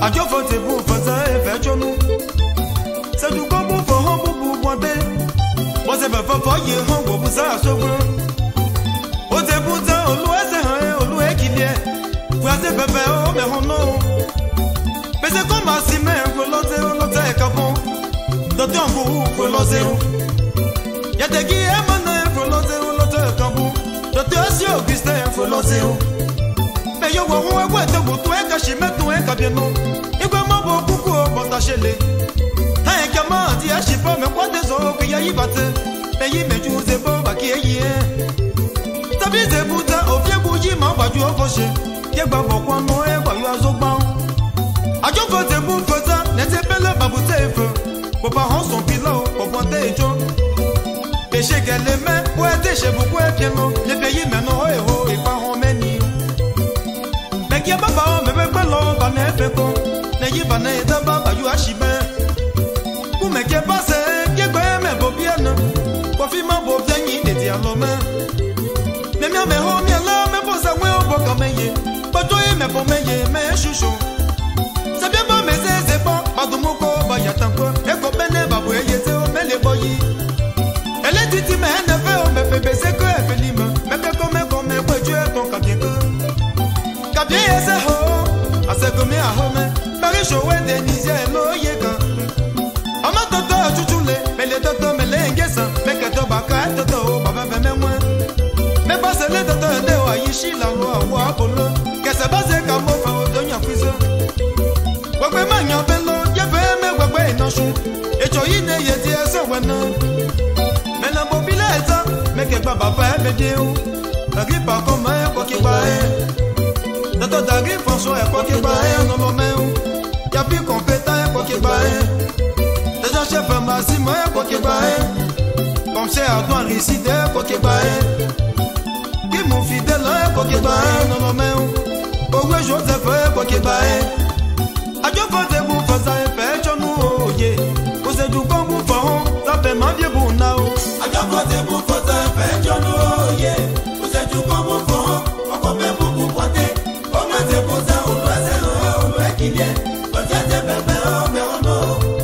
Ajo vote pour faire et faire nous. C'est du combo pour un bout pour pointer. Moi c'est pas pour y un gros pour ça sauver. On te pour ça au loin qui vient. Vous avez pas fait mais on non. Mais c'est comme si mais pour l'autre est capon. D'autant pour l'autre. Y'a des qui aiment pour l'autre est capon. D'autant si Augustin pour l'autre. Mais yo wa wa te boto e ka shime to e ka bieno igwe mo bo kuku o bota shele ha e kama ti a shipo me kwa de zo ke ya yibate me yi meju ze bo ba ki eyi e tabi ze buta o fie buji ma gbaju o fose ke gba bo kwa no e gba yo azogba ajo fo te bu fota ne te pele babute efe bo pa hon son pilo o ponte ejo e se gele me o e te se bu ko e pieno le peyi me no ho e pa hon meni Kia baba me be lo ba ne fe ko ne yi ba ne da ba ba yu ashibe ku me ke pase ke gbe me bo biana ko fi ma bo byanyi de ti alo me me mi me ho mi la me bo sa we o bo ka me ye ba to ye me bo me ye me shushu se bi ba me se bo ba du mo ko ba ya tan ko e ko be ne ba bo ye te o me le bo yi ele titi me ne fe o me fe be se ko e fe lima me ke ko me ko ju e ton ka bien ko Kabie ese ho, asegome ahome, bari showe denize lo yeka. Ama toto chuchule, mele toto mele ngesa, meke to baka toto baba beme mwe. Me base le toto de wa yishi la lo wa bolo, kese base ka mo fa odonya kwizo. Wagbe manya belo, ye fe me wagbe noshu. Echo yine ye ti ese wena. Me na mobile eta, meke baba fa me diu. Agi pa koma ko ki bae. Tato dagi fonso e kwa ki bae no lo meu. Ya pi compétent e kwa ki bae. Déjà chef massimo e kwa ki bae. Comme c'est à toi réciter e kwa ki bae. Ki mon fidèle e kwa ki bae no lo meu. Owe Joseph e kwa ki bae. Ajo fote bu fasa e fe chonu oye. Ko se du kon bu fon, ça fait ma vie bu na o. Ajo fote bu fasa e fe chonu oye. Ko se du kon bu fon, o ko be bu bu kwate. C'est pour ça on doit se rendre qui vient. Quand tu as des bébés, on met en eau.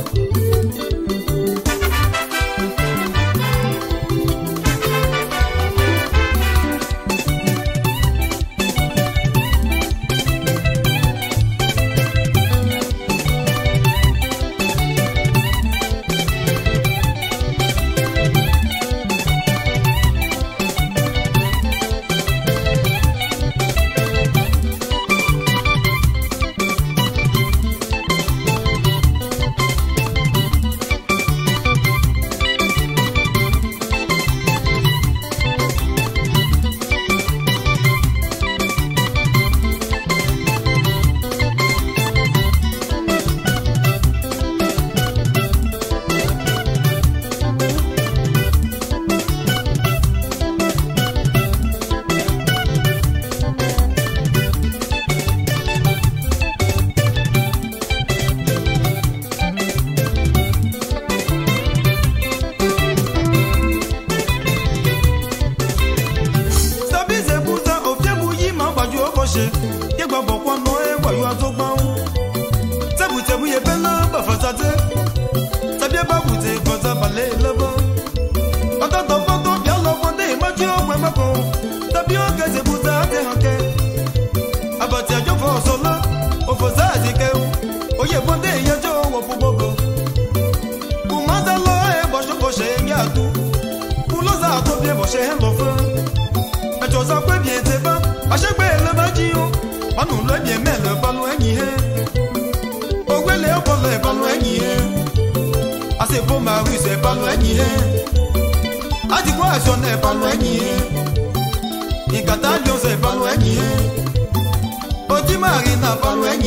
marina pas loin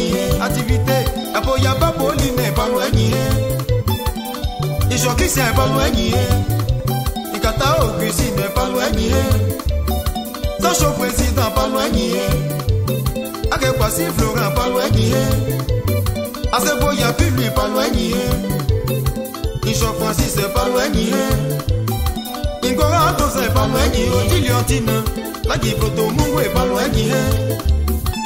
activité apoya pas poline pas loin et je Christian pas loin et kata au cuisine pas loin Sancho président pas loin ake kwasi Florent pas loin Aseboya Publi pas loin Isho Francis pas loin Ingora Dose pas loin Odiliontine la Gipoto Mungwe pas loin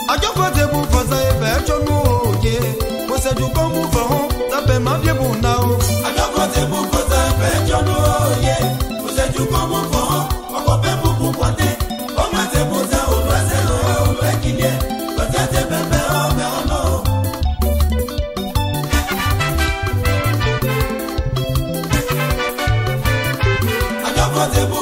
Adjofo pour Faza et Berchono ye Mose du Kombu Fahon Tape ma vie Bunao Adjofo pour Faza et Berchono ye Mose du Kombu Fahon Okope pour Pointe Omate Boza Olwase Olwekilie Batiate Pepe Omeono Adjofo